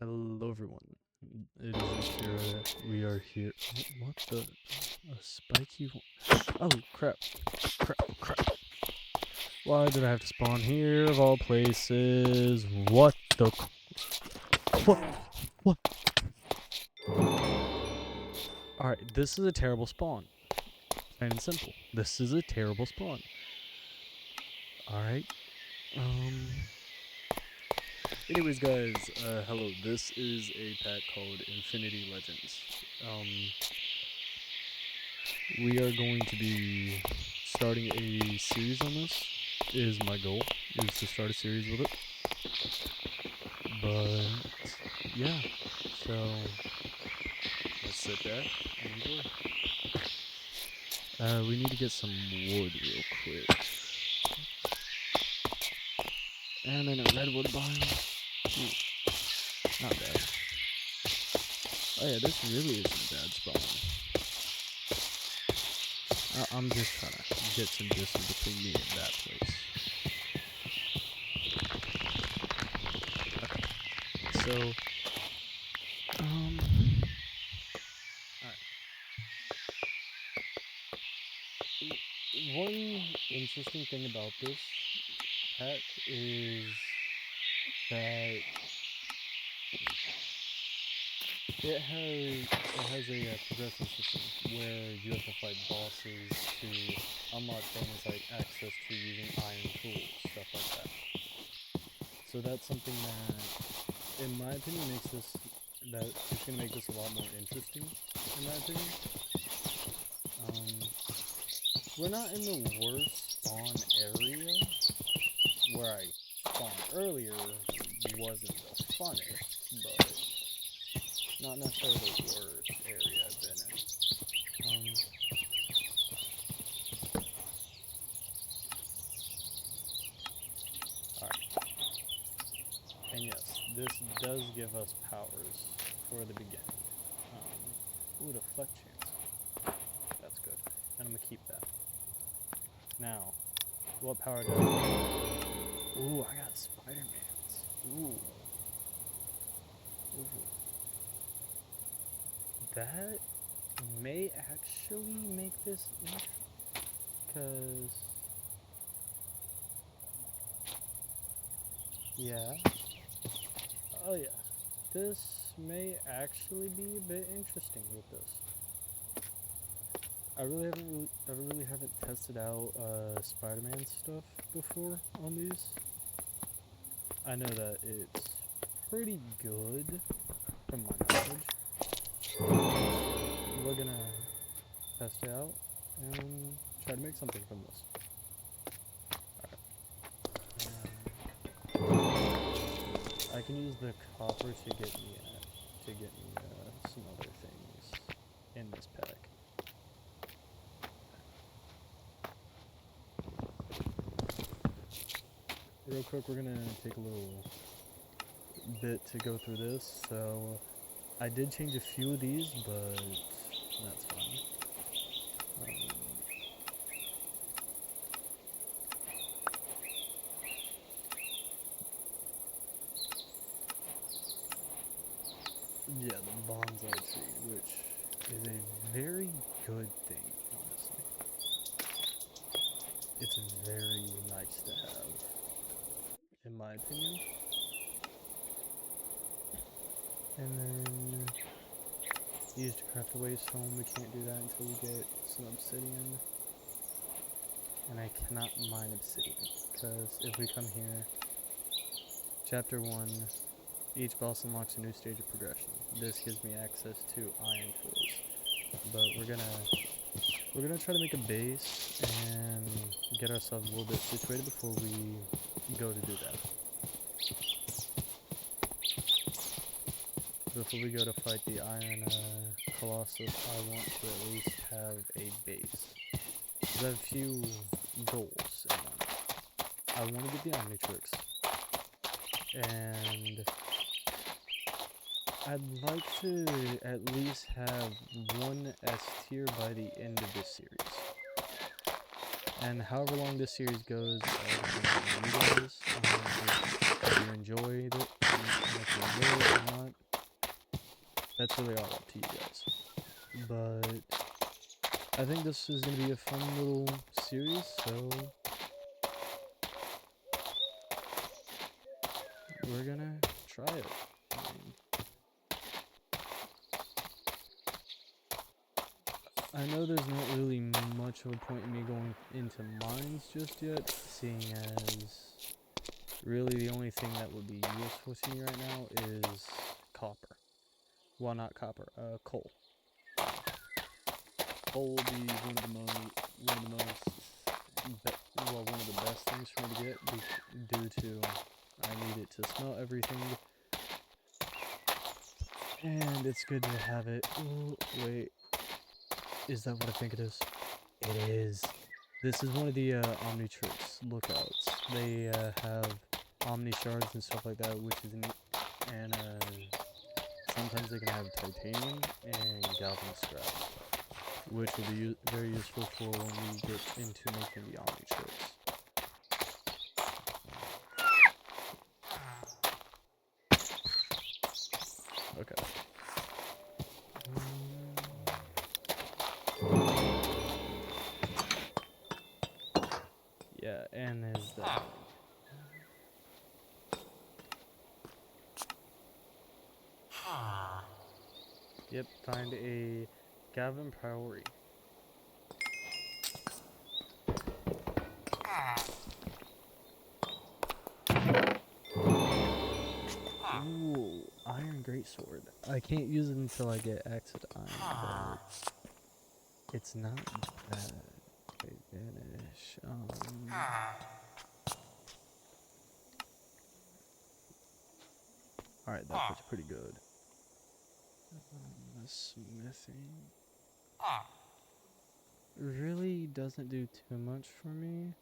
Hello everyone. It is Akira. We are here. What the? A spiky one? Oh crap. Crap. Why did I have to spawn here of all places? What the? What? Alright, this is a terrible spawn. Plain and simple. This is a terrible spawn. Alright. Anyways, guys, hello. This is a pack called Infinity Legends. We are going to be starting a series on this. Is my goal is to start a series with it. But yeah, so let's sit back and enjoy. We need to get some wood real quick. And then a redwood biome. Not bad. Oh yeah, this really isn't a bad spawn. I'm just trying to get some distance between me and that place. Okay. So, alright. One interesting thing about this pack is that it has a progression system where you have to fight bosses to unlock things like access to using iron tools, stuff like that. So that's something that, in my opinion, it's gonna make this a lot more interesting, in my opinion. We're not in the worst spawn area. Where I spawned earlier wasn't the funnest, but not necessarily the worst area I've been in. Alright. And yes, this does give us powers for the beginning. Ooh, deflect chance. That's good. And I'm gonna keep that. Now, what power do I get? Ooh, I got Spider-Man's. Ooh. That may actually make this because yeah. Oh yeah. This may actually be a bit interesting with this. I really haven't tested out Spider-Man stuff before on these. I know that it's pretty good from my knowledge. We're gonna test it out and try to make something from this. I can use the copper to get me some other things in this pack. Real quick, we're gonna take a little bit to go through this. So I did change a few of these, but that's fine. Yeah, the bonsai tree, which is a very good thing, honestly. It's very nice to have, in my opinion. And then used to craft a waystone. We can't do that until we get some obsidian. And I cannot mine obsidian, because if we come here, chapter 1, each boss unlocks a new stage of progression. This gives me access to iron tools. But we're gonna try to make a base and get ourselves a little bit situated before we go to do that. Before we go to fight the Iron Colossus, I want to at least have a base. I have a few goals in mind. I want to get the Omnitrix, and I'd like to at least have one S tier by the end of this series. And however long this series goes, you guys, if you enjoyed it or not, That's really all up to you guys. But I think this is going to be a fun little series, so we're going to try it. I know there's not really much of a point in me going into mines just yet, seeing as really the only thing that would be useful to me right now is copper. Well, not copper, coal. Coal will be one of the best things for me to get due to I need it to smelt everything. And it's good to have it. Ooh, wait. Is that what I think it is? It is. This is one of the Omnitrix lookouts. They have Omni shards and stuff like that, which is and sometimes they can have titanium and galvan scrap, which will be very useful for when we get into making the Omnitrix. Okay. Yeah, and there's that. Yep, find a Galvan Priori. Ooh, Iron Greatsword. I can't use it until I get access to iron, but it's not bad. Okay, vanish. Alright, that looks pretty good. Smithing. Really doesn't do too much for me.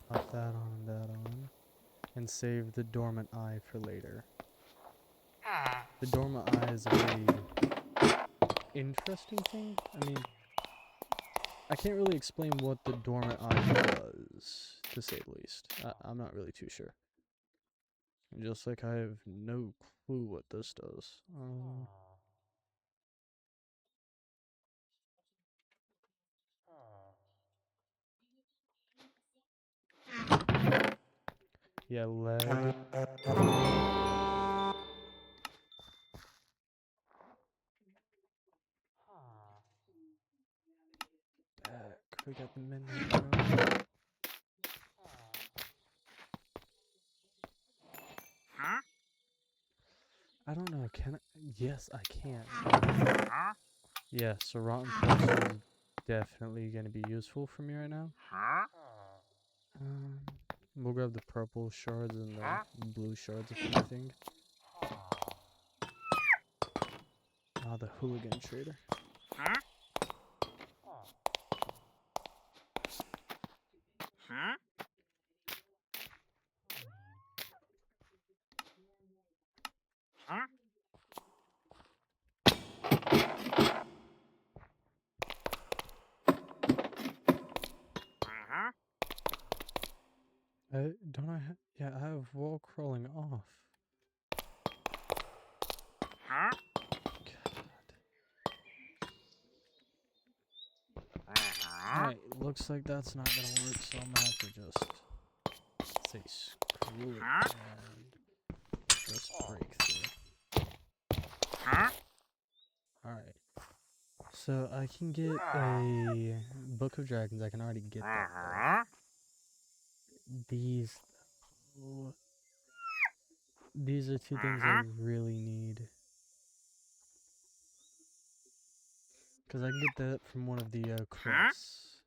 Pop that on and that on. And save the dormant eye for later. The dormant eye is a very interesting thing. I mean, I can't really explain what the dormant eye does, to say the least. I'm not really too sure. And just like I have no clue what this does. Yeah, lead. Back. We got the midnight road. I don't know, can I? Yes, I can. Yeah, so rotten flesh is definitely going to be useful for me right now. We'll grab the purple shards and the blue shards if anything. Ah, the hooligan trader. Don't I have? Yeah, I have wall crawling off. God. Alright, looks like that's not gonna work, so I'm gonna have to just say screw it and just break through. Alright. So I can get a Book of Dragons, I can already get that. These are two things I really need. Because I can get that from one of the quests.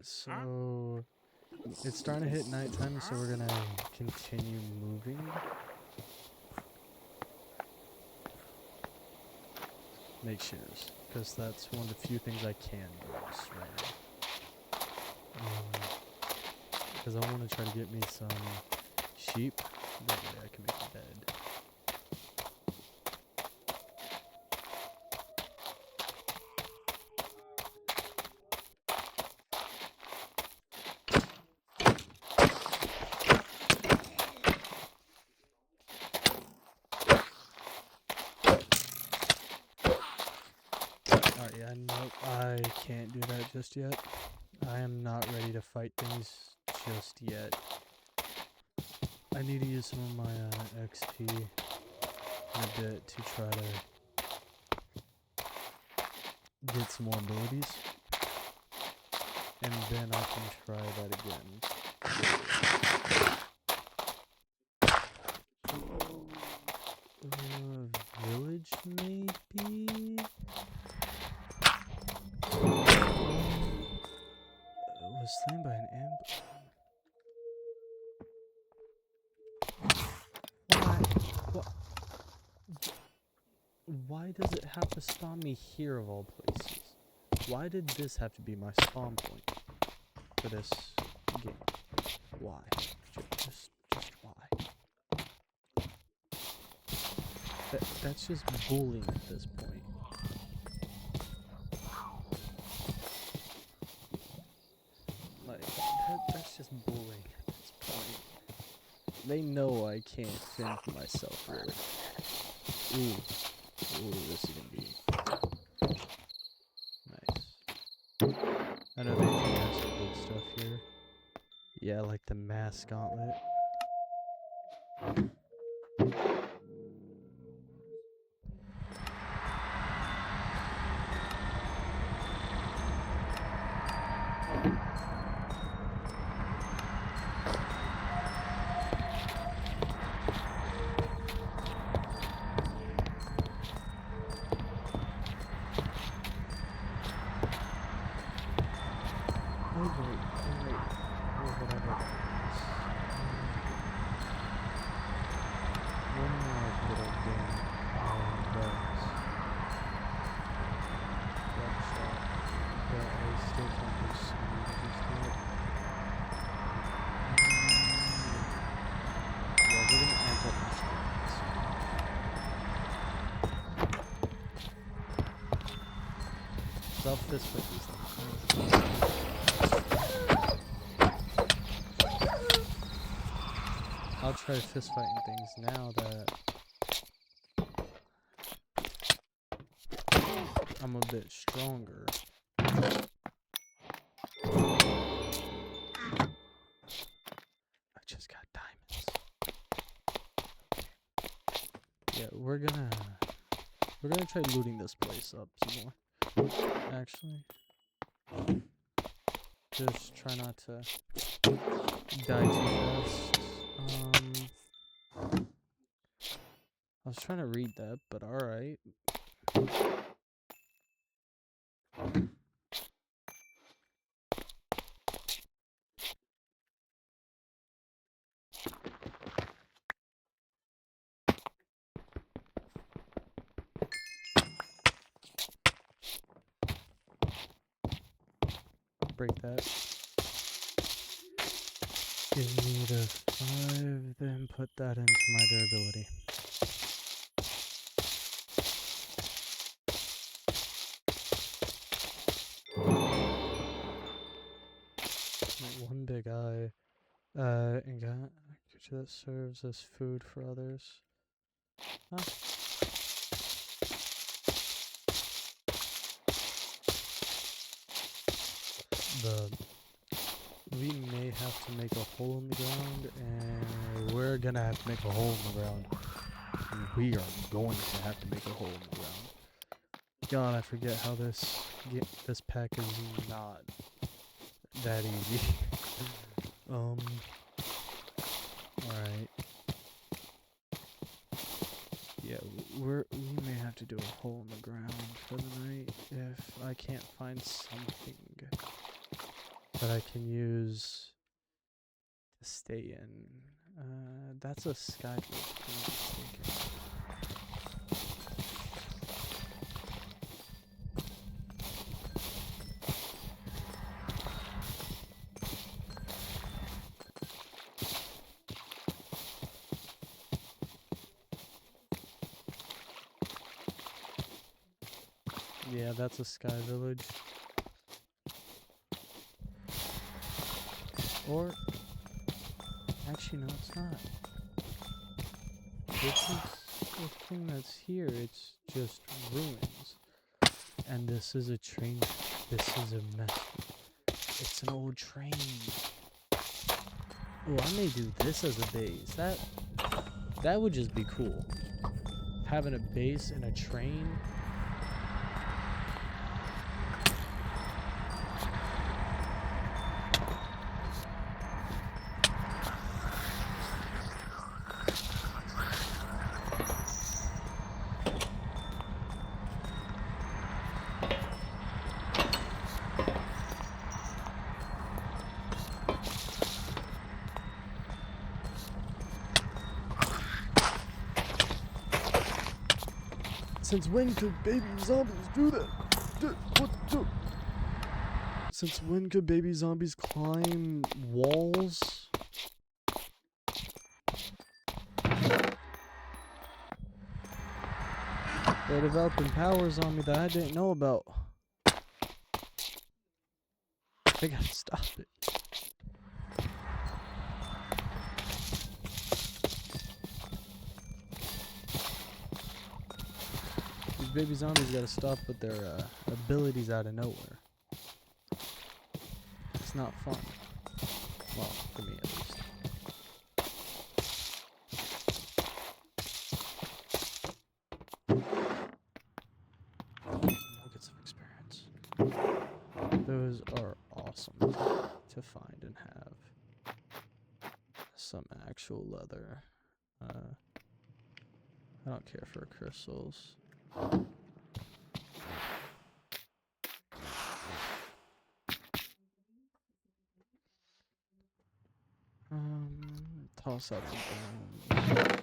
So it's starting to hit nighttime, so we're gonna continue moving. Make shares, because that's one of the few things I can use right now. Because I want to try to get me some sheep, that way I can make a bed. Yeah, nope, I can't do that just yet. I am not ready to fight things just yet. I need to use some of my XP in a bit to try to get some more abilities. And then I can try that again. Village, maybe? Was slain by an ambush. Why does it have to spawn me here of all places? Why did this have to be my spawn point for this game? Why? Just why? That's just bullying at this point. Like, that's just bullying at this point. They know I can't fend for myself, really. Ooh, this is gonna be nice. I know they do have some good stuff here. Yeah, like the mass gauntlet. I'll fist fight these things. I'll try fist fighting things now that I'm a bit stronger. I just got diamonds. Yeah, we're gonna try looting this place up some more. Actually, just try not to die too fast. I was trying to read that, but alright. Break that. Give me the 5, then put that into my durability. One big eye. And got creature that serves as food for others. Huh? We may have to make a hole in the ground, and we're gonna have to make a hole in the ground. And we are going to have to make a hole in the ground. God, I forget how this pack is not that easy. Alright. Yeah, we may have to do a hole in the ground for the night if I can't find something that I can use to stay in. That's a skybridge, if I'm not mistaken. Yeah, that's a sky village. Or, actually no, it's not. This is the thing that's here, it's just ruins. And this is a train. This is a mess. It's an old train. Oh, I may do this as a base. That would just be cool. Having a base in a train. Since when could baby zombies do that? Since when could baby zombies climb walls? They're developing powers on me that I didn't know about. They gotta stop it. These baby zombies gotta stop with their abilities out of nowhere. It's not fun. Well, for me at least. Nuggets of experience. Those are awesome to find and have. Some actual leather. I don't care for crystals. Toss out the bones.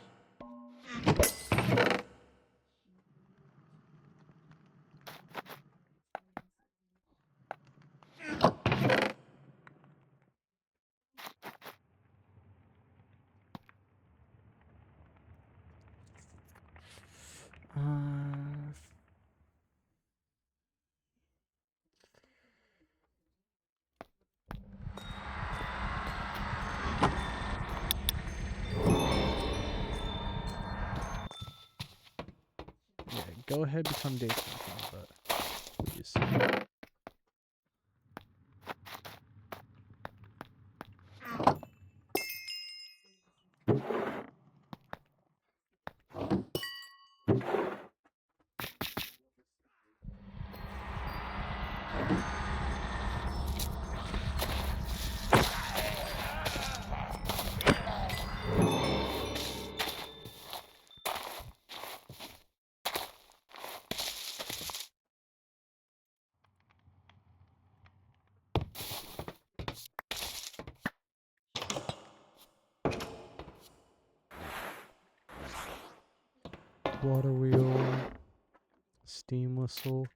Yeah, go ahead, become day champion, but please. Water wheel, steam whistle.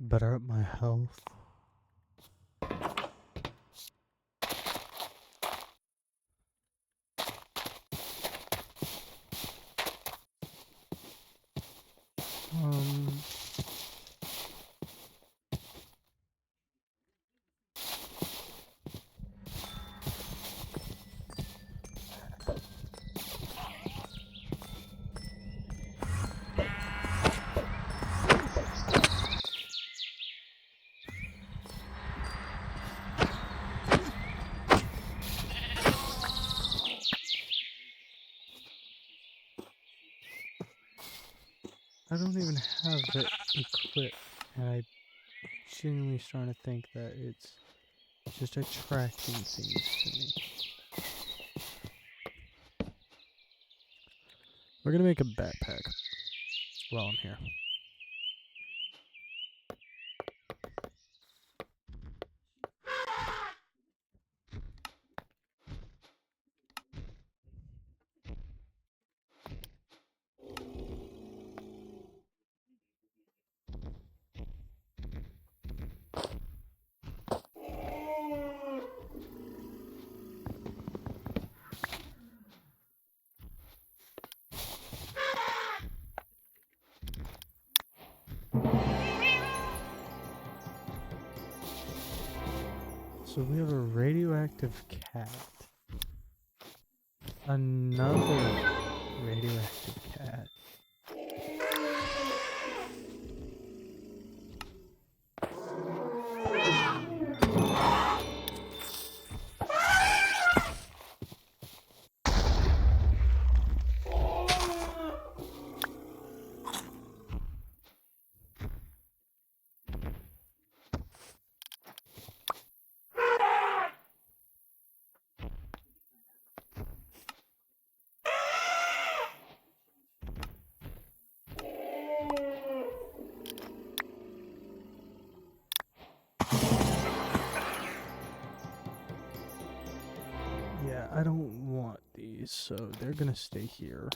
Better up my health. I don't even have it equipped, and I'm genuinely starting to think that it's just attracting things to me. We're gonna make a backpack while I'm here. So we have a radioactive cat. Another radioactive cat. Yeah, I don't want these, so they're gonna stay here.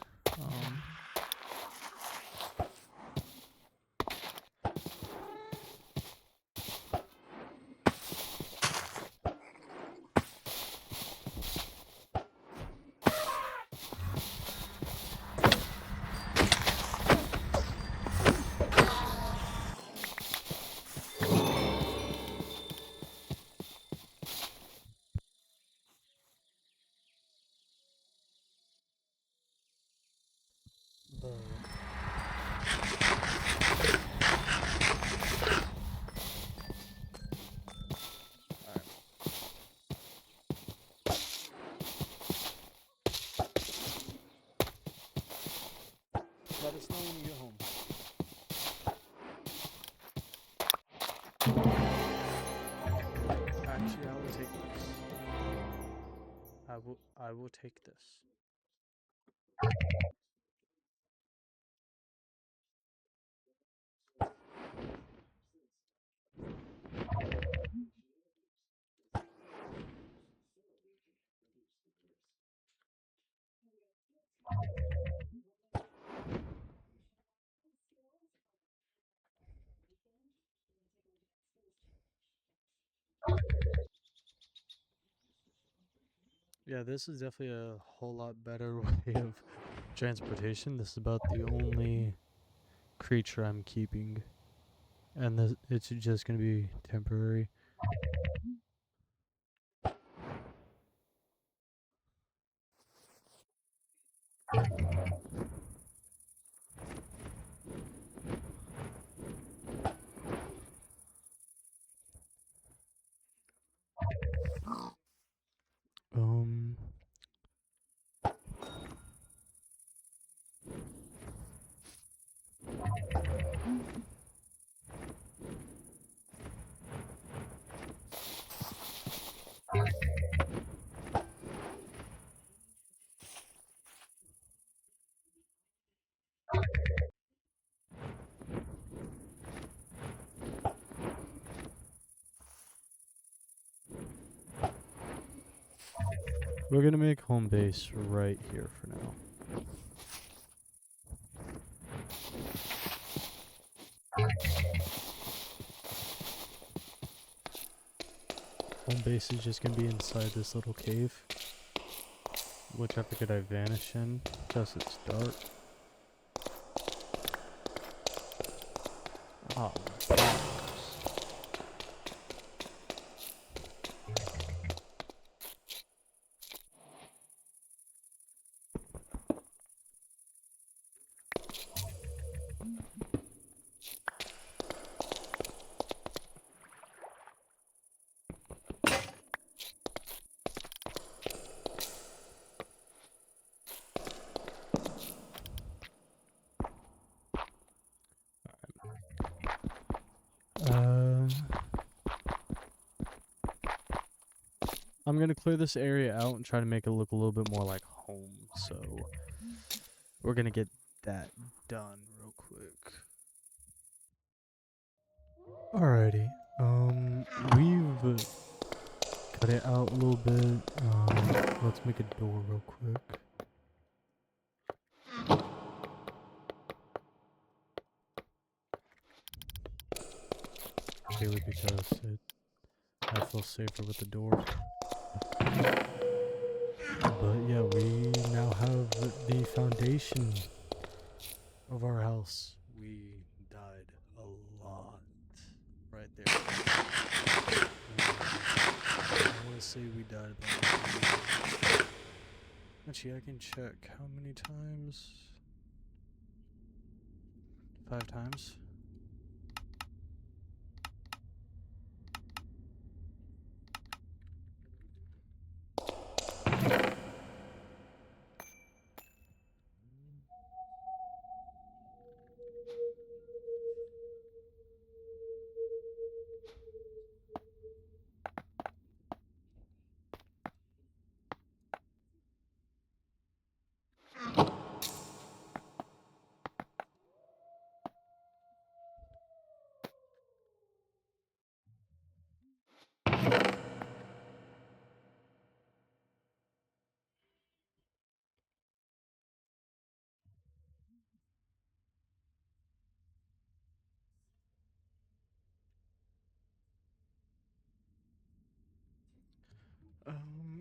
Let us know when you get home. Actually, I will take this. I will take this. Yeah, this is definitely a whole lot better way of transportation. This is about the only creature I'm keeping. And it's just gonna be temporary. Um, we're gonna make home base right here for now. Home base is just gonna be inside this little cave. Which I figured I vanish in, because it's dark. Oh, my goodness. I'm gonna clear this area out and try to make it look a little bit more like home, so we're gonna get that done real quick. Alrighty. We've cut it out a little bit. Let's make a door real quick. Purely because I feel safer with the door. But yeah, we now have the foundation of our house. We died a lot right there. I want to say we died about. Actually, I can check how many times. 5 times.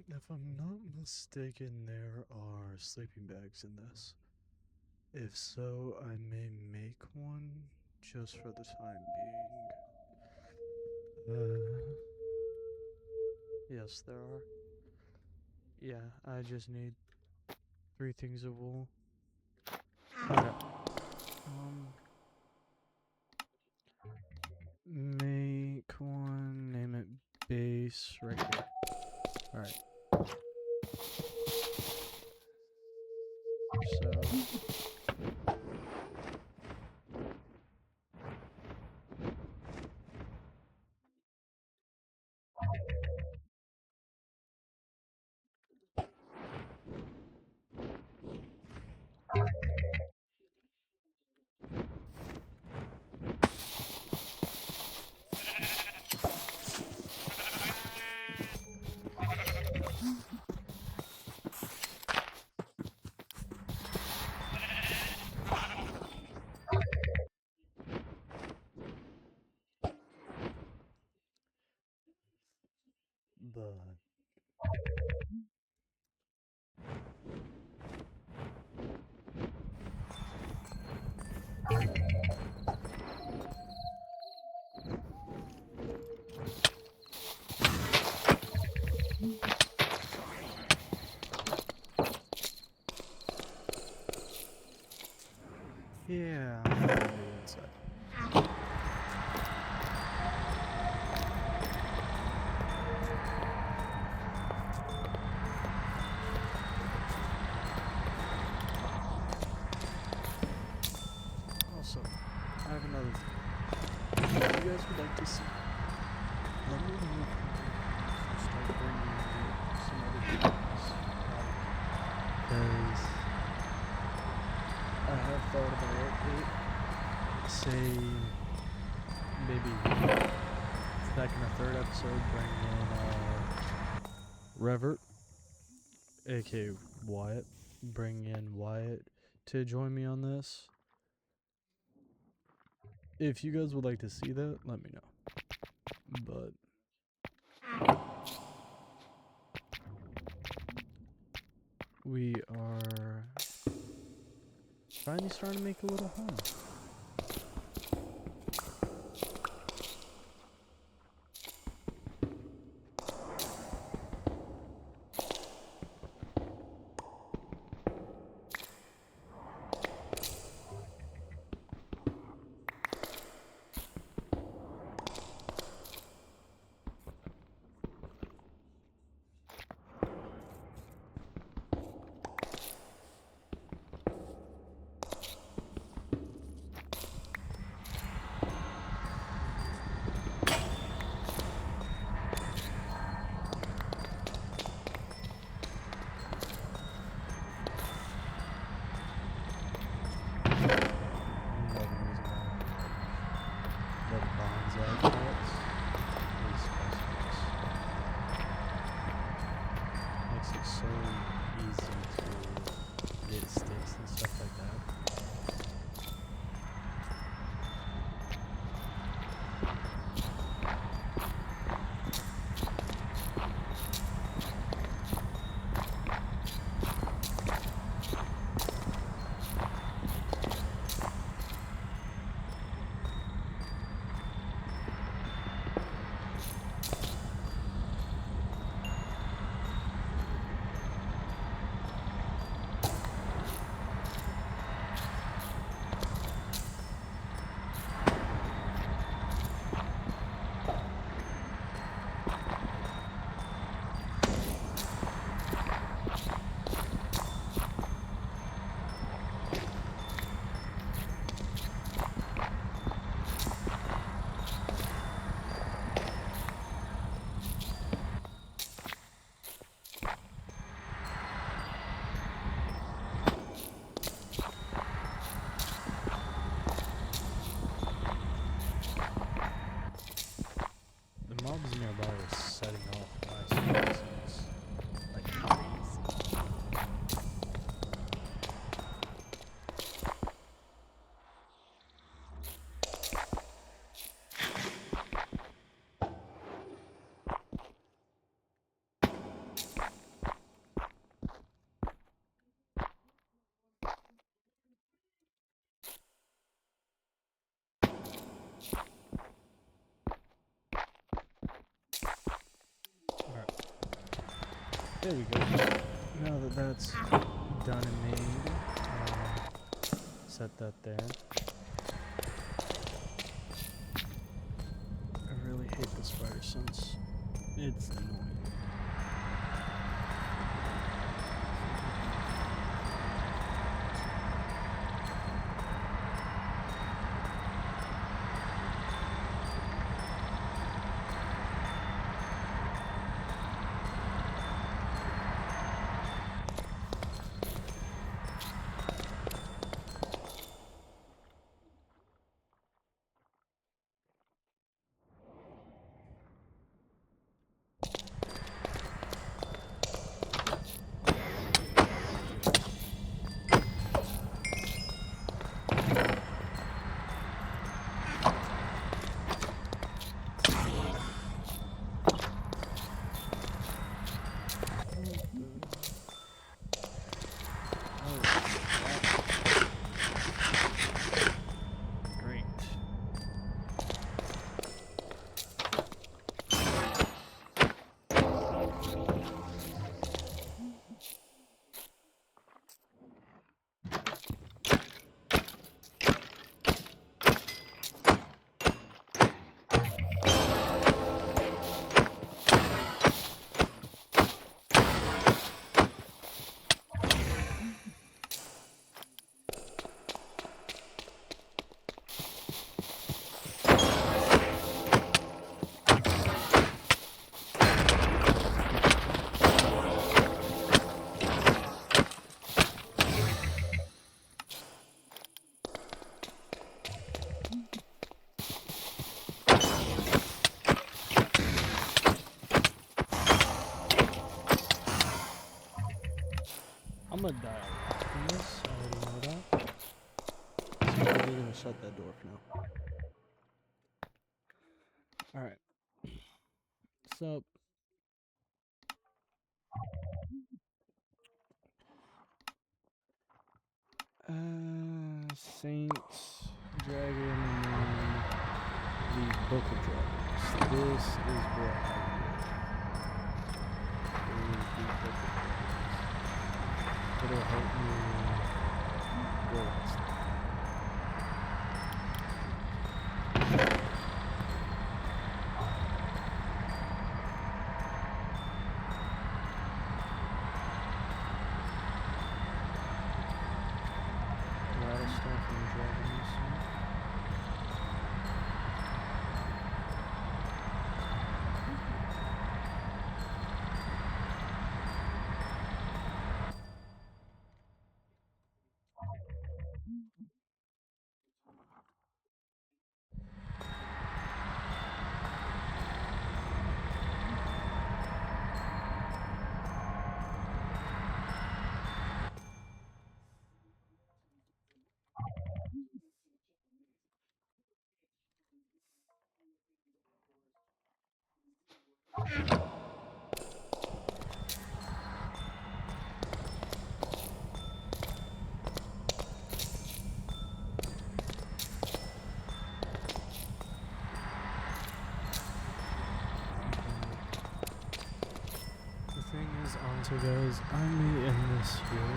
If I'm not mistaken, there are sleeping bags in this. If so, I may make one just for the time being. Yes, there are. Yeah, I just need 3 things of wool. Okay. Make one, name it base right here. Alright. So but yeah, I'm gonna do inside. Also, I have another thing. If you guys would like to see, let me know if I start bringing some other things. Because I have thought about it. Say maybe second or third episode, bring in Revert, aka Wyatt. Bring in Wyatt to join me on this. If you guys would like to see that, let me know. But we are finally starting to make a little home. There we go. Now that that's done and made, set that there. I really hate the spider sense. It's annoying. Great. I'm gonna die a lot from this, I already know that. So I'm probably gonna shut that door for now. Alright. So Saints, Dragon, and then the Book of Dragons. This is what I do. Is the Book of Dragons. It'll help me go that stuff. A lot of stuff in Dragons. So guys, I may end this here.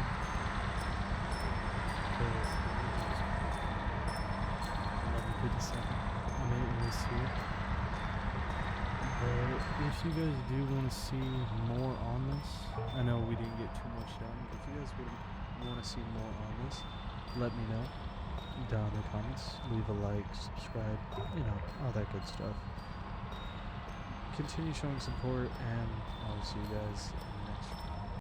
Because 11:57. I may end this here. But if you guys do want to see more on this, I know we didn't get too much done, but if you guys would want to see more on this, let me know down in the comments. Leave a like, subscribe, all that good stuff. Continue showing support, and I'll see you guys